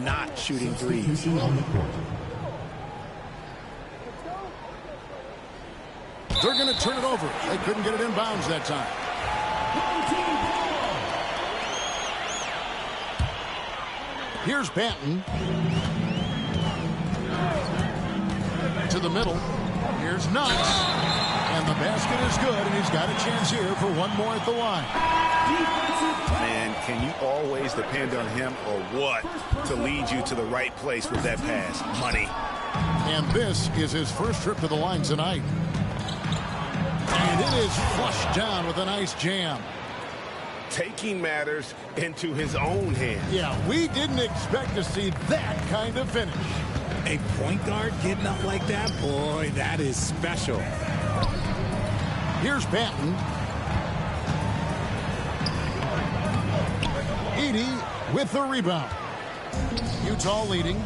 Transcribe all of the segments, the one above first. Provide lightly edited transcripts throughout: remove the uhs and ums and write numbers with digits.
not shooting threes. They're going to turn it over. They couldn't get it in bounds that time. Here's Banton. To the middle. Here's Knox. And the basket is good, and he's got a chance here for one more at the line. Man, can you always depend on him or what to lead you to the right place with that pass? Money. And this is his first trip to the line tonight. And it is flushed down with a nice jam. Taking matters into his own hands. Yeah, we didn't expect to see that kind of finish. A point guard getting up like that, boy, that is special. Here's Banton. Edey with the rebound. Utah leading.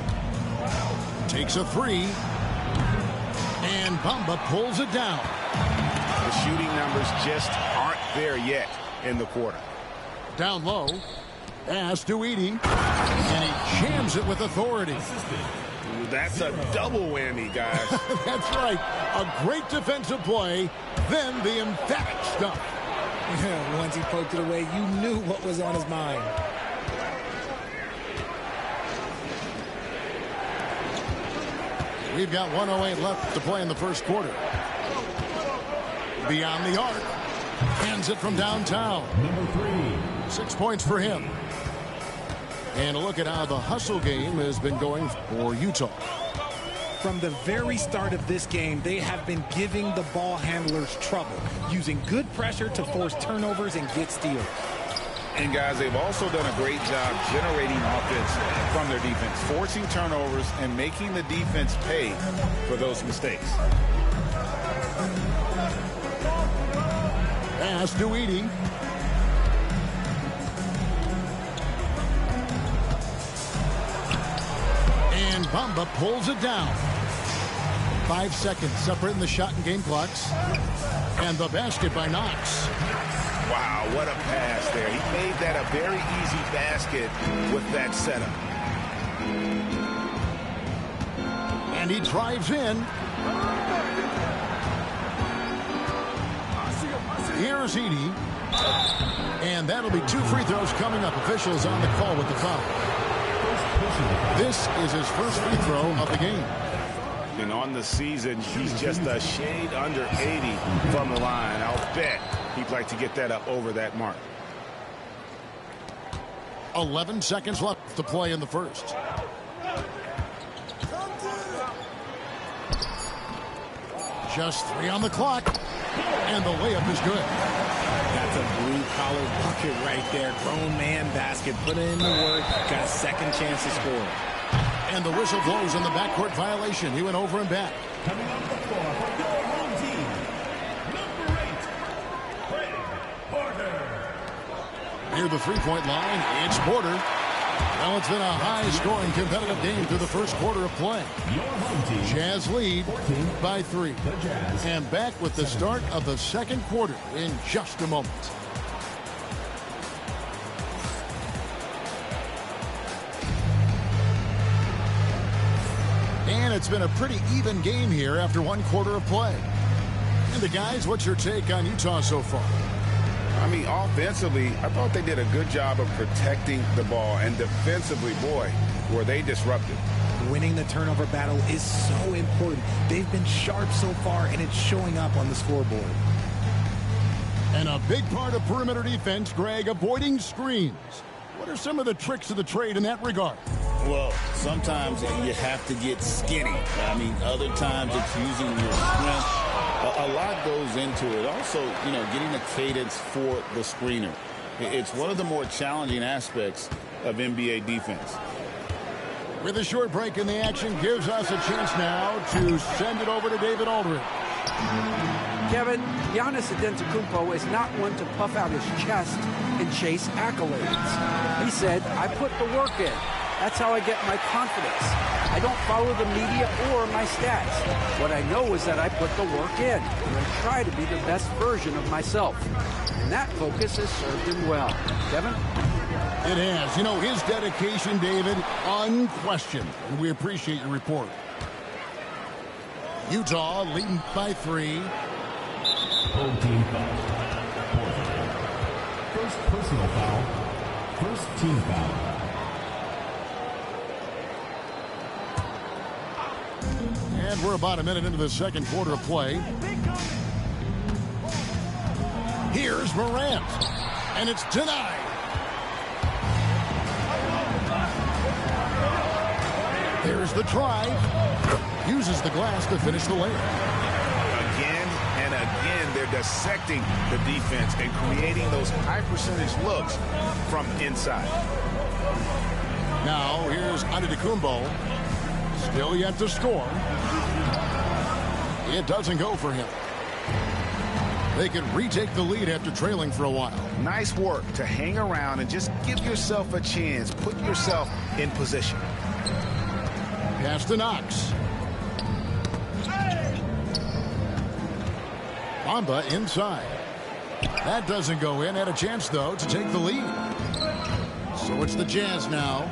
Takes a three. And Bamba pulls it down. The shooting numbers just aren't there yet in the quarter. Down low. Pass to Edey. And he jams it with authority. That's a double whammy, guys. That's right. A great defensive play, then the emphatic stuff. Once he poked it away, you knew what was on his mind. We've got 1:08 left to play in the first quarter. Beyond the arc. Hands it from downtown. Number 3. 6 points for him. And a look at how the hustle game has been going for Utah. From the very start of this game, they have been giving the ball handlers trouble, using good pressure to force turnovers and get steals. And, guys, they've also done a great job generating offense from their defense, forcing turnovers and making the defense pay for those mistakes. Pass to Edey. And Bamba pulls it down. 5 seconds separating the shot and game clocks. And the basket by Knox. Wow, what a pass there. He made that a very easy basket with that setup. And he drives in. Here's Edey. And that'll be 2 free throws coming up. Officials on the call with the foul. This is his first free throw of the game. And on the season, he's just a shade under 80 from the line. I'll bet he'd like to get that up over that mark. 11 seconds left to play in the first. Just 3 on the clock. And the layup is good. That's a blue-collar bucket right there. Grown man basket. Put in the work. Got a second chance to score. And the whistle blows on the backcourt violation. He went over and back. Coming on the floor for your home team, number 8, Porter. Near the three-point line, it's Porter. Well, it's been a high-scoring competitive game through the first quarter of play. Your home team. Jazz lead 14 by 3. The Jazz. And back with the start of the second quarter in just a moment. And it's been a pretty even game here after one quarter of play. And the guys, what's your take on Utah so far? I mean, offensively, I thought they did a good job of protecting the ball. And defensively, boy, were they disruptive. Winning the turnover battle is so important. They've been sharp so far, and it's showing up on the scoreboard. And a big part of perimeter defense, Greg, avoiding screens. What are some of the tricks of the trade in that regard? Well, sometimes you have to get skinny. I mean, other times it's using your strength. A lot goes into it. Also, you know, getting the cadence for the screener. It's one of the more challenging aspects of NBA defense. With a short break in the action, gives us a chance now to send it over to David Aldridge. Kevin, Giannis Antetokounmpo is not one to puff out his chest and chase accolades. He said, I put the work in. That's how I get my confidence. I don't follow the media or my stats. What I know is that I put the work in, and I try to be the best version of myself. And that focus has served him well. Kevin? It has. You know, his dedication, David, unquestioned. And we appreciate your report. Utah leading by 3. Home team foul. First personal foul. First team foul. And we're about a minute into the second quarter of play. Here's Morant. And it's denied. There's the try. Uses the glass to finish the layup. Again and again, they're dissecting the defense and creating those high percentage looks from inside. Now, here's Antetokounmpo. Still yet to score. It doesn't go for him. They can retake the lead after trailing for a while. Nice work to hang around and just give yourself a chance. Put yourself in position. Pass to Knox. Bamba inside. That doesn't go in. Had a chance, though, to take the lead. So it's the Jazz now.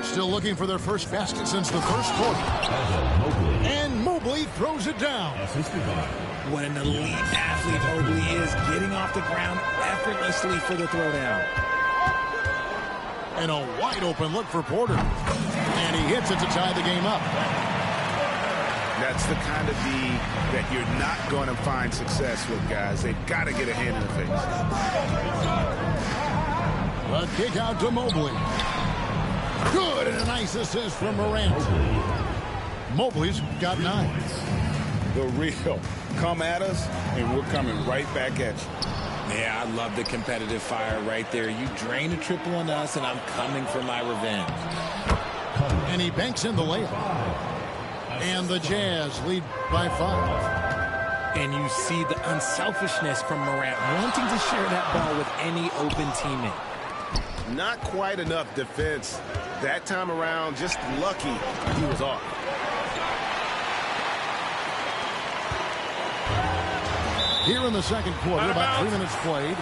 Still looking for their first basket since the first quarter. And Mobley throws it down. What an elite athlete Mobley is, getting off the ground effortlessly for the throwdown. And a wide open look for Porter. And he hits it to tie the game up. That's the kind of D that you're not going to find success with, guys. They've got to get a hand in the face. A kick out to Mobley. Good, and a nice assist from Morant. Mobley's got 9. The real. Come at us, and we're coming right back at you. Yeah, I love the competitive fire right there. You drain a triple on us, and I'm coming for my revenge. And he banks in the layup. And the Jazz lead by 5. And you see the unselfishness from Morant, wanting to share that ball with any open teammate. Not quite enough defense that time around. Just lucky he was off. Here in the second quarter, about 3 minutes played.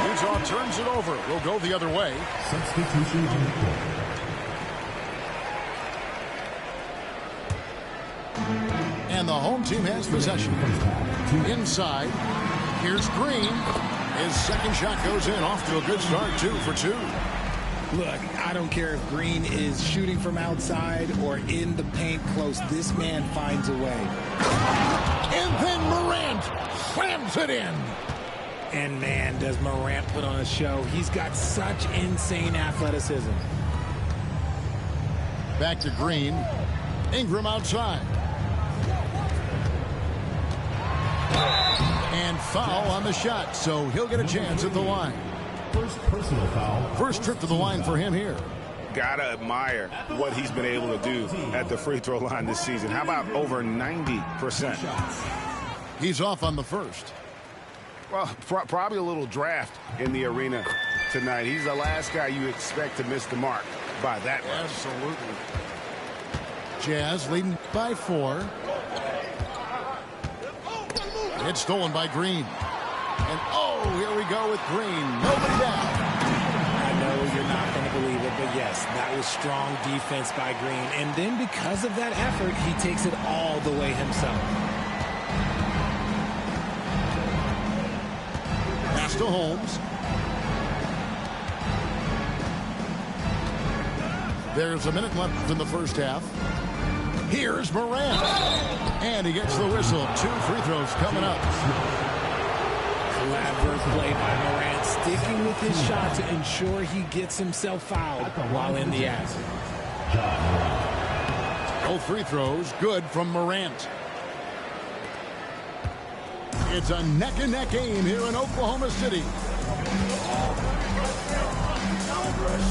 Utah turns it over. We'll go the other way. Substitutions in the quarter. And the home team has possession. Inside, here's Green. His second shot goes in, off to a good start, 2 for 2. Look, I don't care if Green is shooting from outside or in the paint close. This man finds a way. And then Morant slams it in. And man, does Morant put on a show. He's got such insane athleticism. Back to Green. Ingram outside. And foul on the shot, so he'll get a chance at the line. First personal foul. First trip to the line for him here. Gotta admire what he's been able to do at the free throw line this season. How about over 90%? He's off on the first. Well, probably a little draft in the arena tonight. He's the last guy you expect to miss the mark by that much. Absolutely. Jazz leading by 4. It's stolen by Green. And oh, here we go with Green. Nobody down. I know you're not going to believe it, but yes, that was strong defense by Green. And then because of that effort, he takes it all the way himself. Pass to Holmes. There's a minute left in the first half. Here's Morant. And he gets the whistle. 2 free throws coming up. Clever play by Morant, sticking with his shot to ensure he gets himself fouled while in the act. Both free throws good from Morant. It's a neck-and-neck game here in Oklahoma City.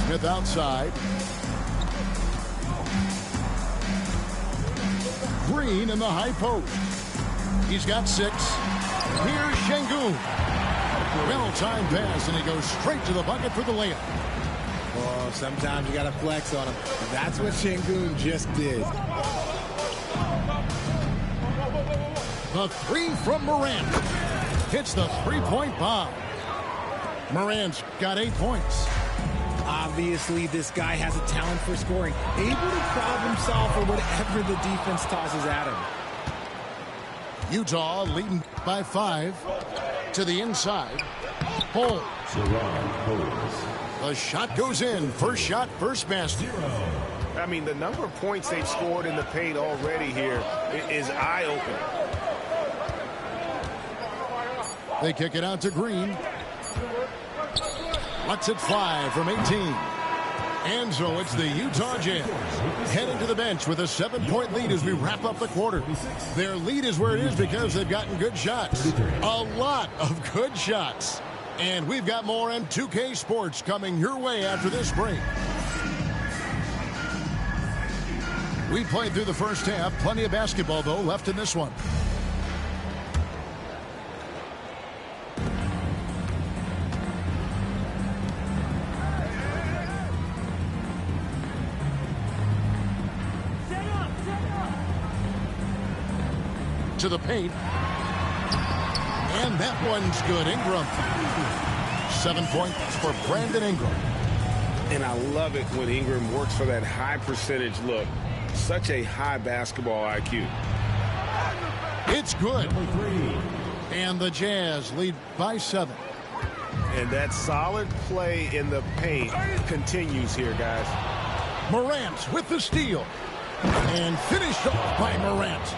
Smith outside. Green in the high post. He's got 6. Here's Şengün. Well-timed pass, and he goes straight to the bucket for the layup. Oh, sometimes you got to flex on him. That's what Şengün just did. The 3 from Morant. Hits the 3-point bomb. Morant's got 8 points. Obviously, this guy has a talent for scoring, able to problem solve for whatever the defense tosses at him. Utah leading by 5 to the inside. Holmes. The shot goes in. First shot, first basket. I mean, the number of points they've scored in the paint already here is eye-opening. They kick it out to Green. Lets it fly from 18. And so it's the Utah Jazz heading to the bench with a 7-point lead as we wrap up the quarter. Their lead is where it is because they've gotten good shots. A lot of good shots. And we've got more in 2K Sports coming your way after this break. We played through the first half. Plenty of basketball, though, left in this one. To the paint. And that one's good. Ingram. 7 points for Brandon Ingram. And I love it when Ingram works for that high percentage look. Such a high basketball IQ. It's good. And the Jazz lead by 7. And that solid play in the paint continues here, guys. Morant with the steal. And finished off by Morant.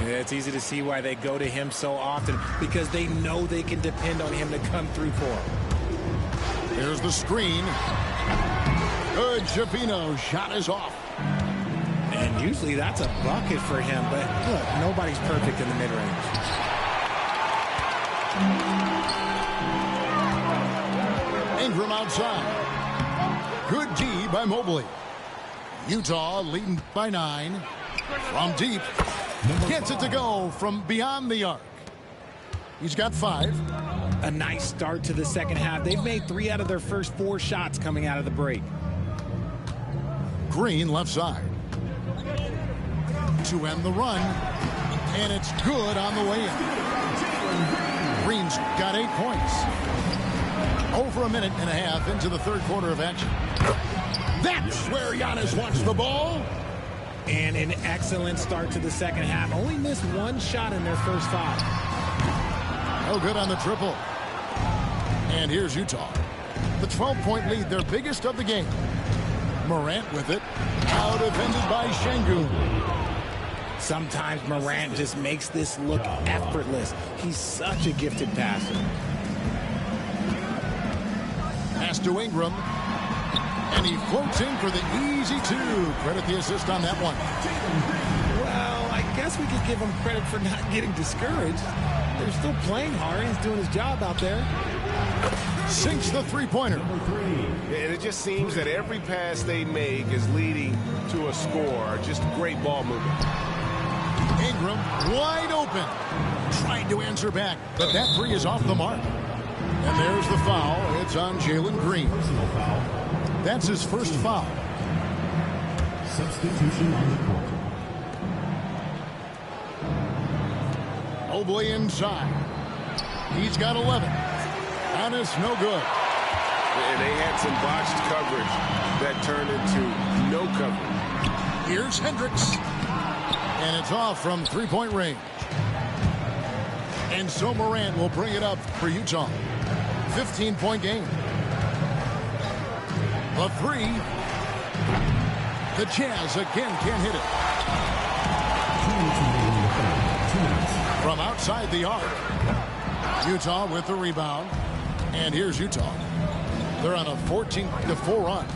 Yeah, it's easy to see why they go to him so often, because they know they can depend on him to come through for them. There's the screen. Good. Javino. Shot is off. And usually that's a bucket for him, but look, nobody's perfect in the mid-range. Ingram outside. Good D by Mobley. Utah leading by 9. From deep. Gets it to go from beyond the arc. He's got 5. A nice start to the second half. They've made 3 out of their first 4 shots coming out of the break. Green left side. To end the run. And it's good on the way in. Green's got 8 points. Over a minute and a half into the third quarter of action. That's where Giannis wants the ball. And an excellent start to the second half. Only missed 1 shot in their first 5. No good on the triple. And here's Utah. The 12-point lead, their biggest of the game. Morant with it. Out defended by Şengün. Sometimes Morant just makes this look effortless. He's such a gifted passer. Pass to Ingram. And he floats in for the easy 2. Credit the assist on that one. Well, I guess we could give him credit for not getting discouraged. They're still playing hard. He's doing his job out there. Sinks the three-pointer. And it just seems that every pass they make is leading to a score. Just great ball movement. Ingram wide open. Trying to answer back, but that 3 is off the mark. And there's the foul. It's on Jalen Green. That's his first foul. Substitution on the court. Mobley inside. He's got 11. And it's no good. And they had some botched coverage that turned into no coverage. Here's Hendricks. And it's off from three-point range. And so Morant will bring it up for Utah. 15-point game. A 3. The Jazz again can't hit it. From outside the arc. Utah with the rebound. And here's Utah. They're on a 14-4 run.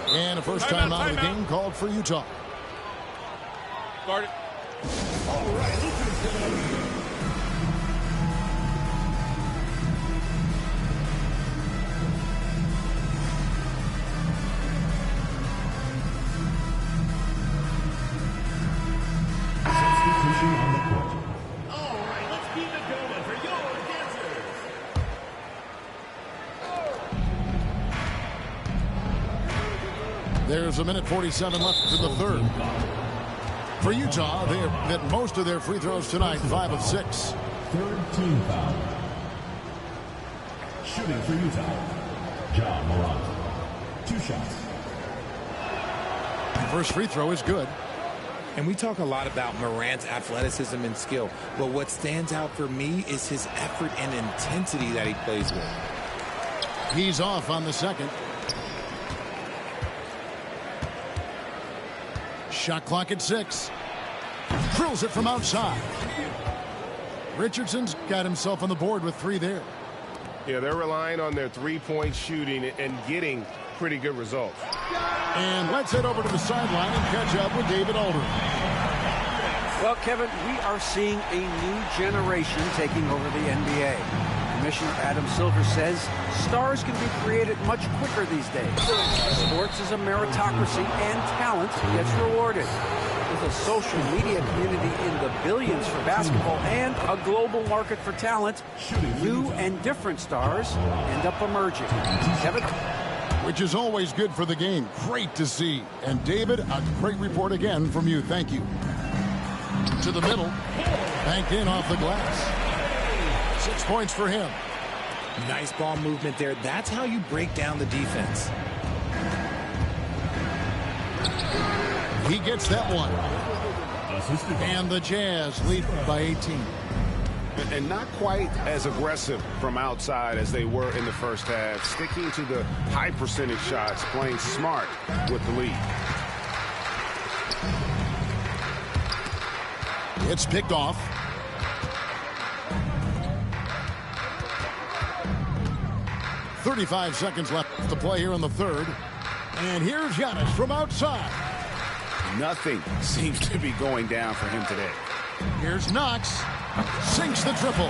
And a first time out of the game called for Utah. Guard it. All right, substitution on the court. All right, let's keep it going for your dancers. There's a minute 47 left to the third. For Utah, they have hit most of their free throws tonight, 5 of 6. Third team foul. Shooting for Utah, John Morant. 2 shots. First free throw is good. And we talk a lot about Morant's athleticism and skill, but what stands out for me is his effort and intensity that he plays with. He's off on the second. Shot clock at 6. Drills it from outside. Richardson's got himself on the board with 3 there. Yeah, they're relying on their three-point shooting and getting pretty good results. And let's head over to the sideline and catch up with David Aldridge. Well, Kevin, we are seeing a new generation taking over the NBA. Commissioner Adam Silver says stars can be created much quicker these days. Sports is a meritocracy and talent gets rewarded. With a social media community in the billions for basketball and a global market for talent, new and different stars end up emerging. Kevin? Which is always good for the game. Great to see. And David, a great report again from you. Thank you. To the middle. Banked in off the glass. 6 points for him. Nice ball movement there. That's how you break down the defense. He gets that one. And the Jazz lead by 18. And not quite as aggressive from outside as they were in the first half. Sticking to the high percentage shots, playing smart with the lead. It's picked off. .35 seconds left to play here in the third. And here's Giannis from outside. Nothing seems to be going down for him today. Here's Knox. Sinks the triple.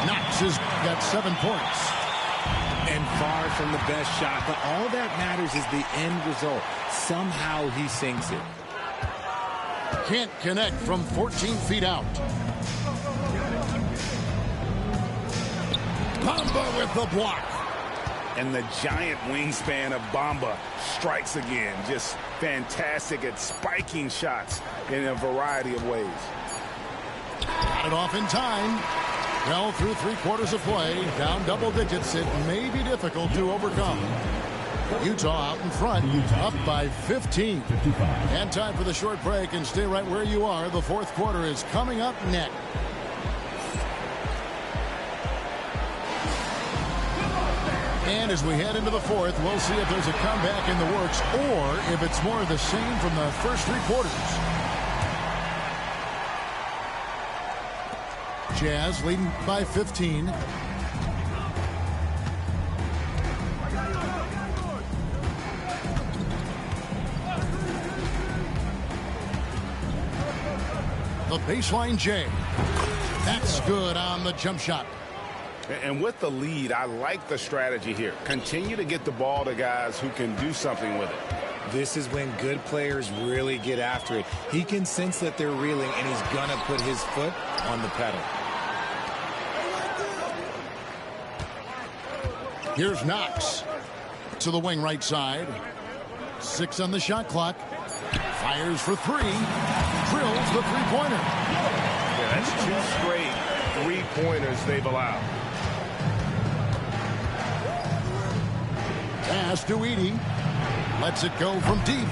Knox has got 7 points. And far from the best shot, but all that matters is the end result. Somehow he sinks it. Can't connect from 14 feet out. Bamba with the block. And the giant wingspan of Bamba strikes again. Just fantastic at spiking shots in a variety of ways. Got it off in time. Well, through 3/4 of play, down double digits, it may be difficult to overcome. Utah out in front, up by 15. And time for the short break, and stay right where you are. The fourth quarter is coming up next. And as we head into the fourth, we'll see if there's a comeback in the works or if it's more of the same from the first 3 quarters. Jazz leading by 15. The baseline J. That's good on the jump shot. And with the lead, I like the strategy here. Continue to get the ball to guys who can do something with it. This is when good players really get after it. He can sense that they're reeling, and he's going to put his foot on the pedal. Here's Knox to the wing right side. 6 on the shot clock. Fires for 3. Drills the three-pointer. Yeah, that's 2 straight three-pointers they've allowed. Pass to Edey. Lets it go from deep.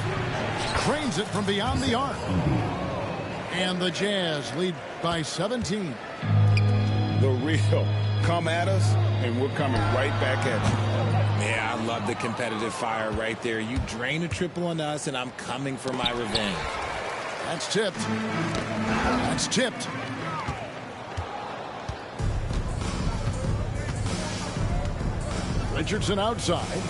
Cranes it from beyond the arc. And the Jazz lead by 17. The real come at us, and we're coming right back at you. Yeah, I love the competitive fire right there. You drain a triple on us, and I'm coming for my revenge. That's tipped. That's tipped. Richardson outside.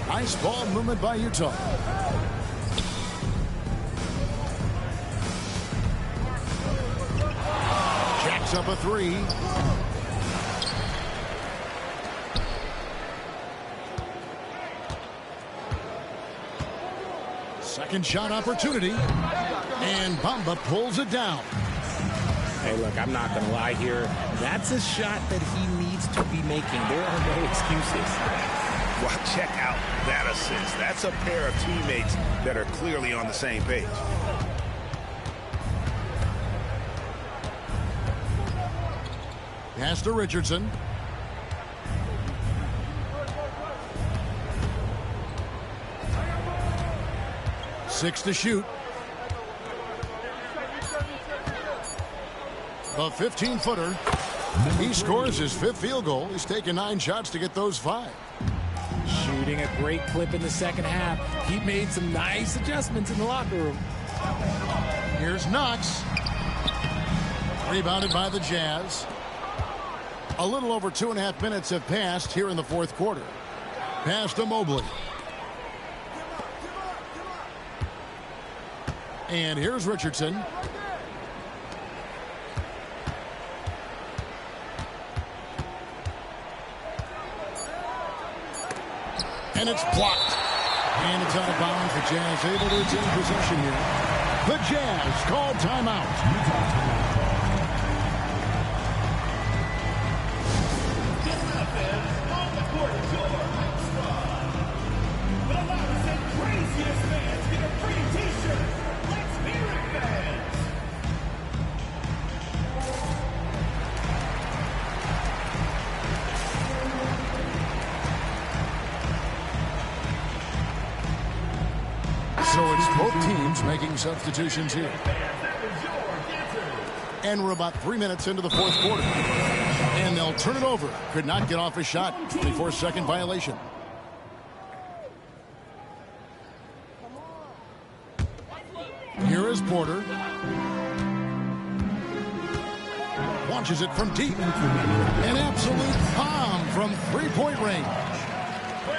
Nice ball movement by Utah. Jacks up a 3. Second shot opportunity. And Bamba pulls it down. Hey, look, I'm not going to lie here. That's a shot that he needs to be making. There are no excuses. Well, check out that assist. That's a pair of teammates that are clearly on the same page. Pass to Richardson. Six to shoot. The 15-footer. He scores his 5th field goal. He's taken 9 shots to get those 5. Shooting a great clip in the second half. He made some nice adjustments in the locker room. Here's Knox. Rebounded by the Jazz. A little over 2.5 minutes have passed here in the 4th quarter. Pass to Mobley. And here's Richardson. And it's blocked. And it's out of bounds. The Jazz able to retain possession here. The Jazz called timeout. So it's both teams making substitutions here. And we're about 3 minutes into the 4th quarter. And they'll turn it over. Could not get off a shot. 24-second violation. Here is Porter. Launches it from deep. An absolute bomb from three-point range.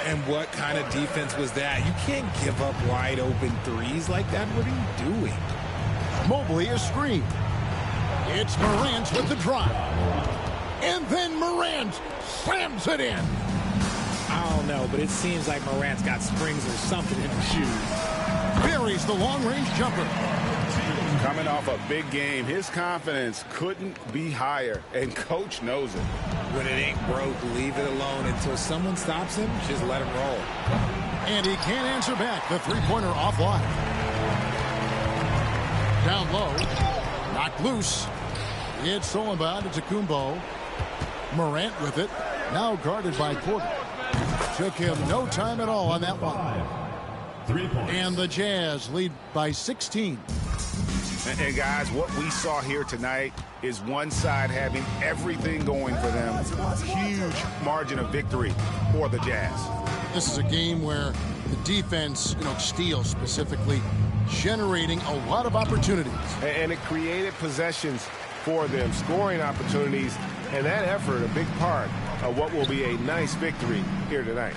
And what kind of defense was that? You can't give up wide open threes like that. What are you doing? Mobley is screened. It's Morant with the drive. And then Morant slams it in. I don't know, but it seems like Morant's got springs or something in his shoes. Buries the long-range jumper. Coming off a big game, his confidence couldn't be higher, and coach knows it. When it ain't broke, leave it alone until someone stops him. Just let him roll. And he can't answer back. The three-pointer offline. Down low. Knocked loose. It's stolen by Antetokounmpo. Morant with it. Now guarded by Porter. Took him no time at all on that one. 3 points. And the Jazz lead by 16. And guys, what we saw here tonight is one side having everything going for them. Huge margin of victory for the Jazz. This is a game where the defense, steals specifically, generating a lot of opportunities. And it created possessions for them, scoring opportunities, and that effort a big part of what will be a nice victory here tonight.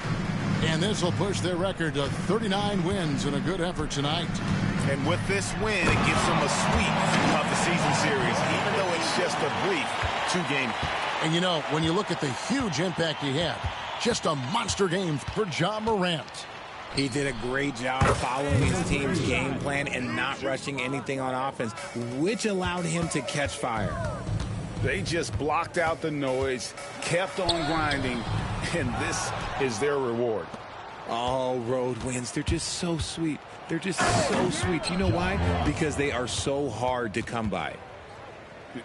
And this will push their record to 39 wins in a good effort tonight. And with this win, it gives them a sweep of the season series, even though it's just a brief 2-game. And when you look at the huge impact he had, just a monster game for Ja Morant. He did a great job following his team's game plan and not rushing anything on offense, which allowed him to catch fire. They just blocked out the noise, kept on grinding, and this is their reward. All road wins, they're just so sweet. They're just so sweet. You know why? Because they are so hard to come by.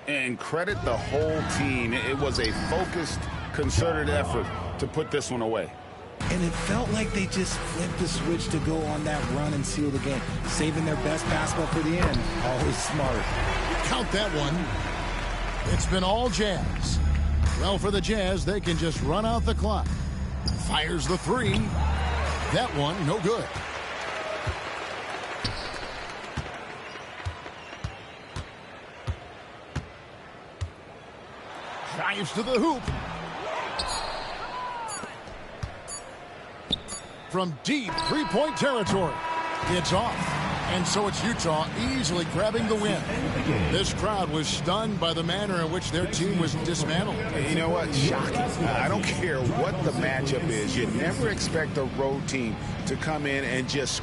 And credit the whole team. It was a focused, concerted effort to put this one away. And it felt like they just flipped the switch to go on that run and seal the game, saving their best basketball for the end. Always smart. Count that one. It's been all Jazz. Well, for the Jazz, they can just run out the clock. Fires the three. That one, no good. Drives to the hoop. From deep three-point territory. It's off. And so it's Utah easily grabbing the win. This crowd was stunned by the manner in which their team was dismantled. You know what? Shocking. I don't care what the matchup is. You never expect a road team to come in and just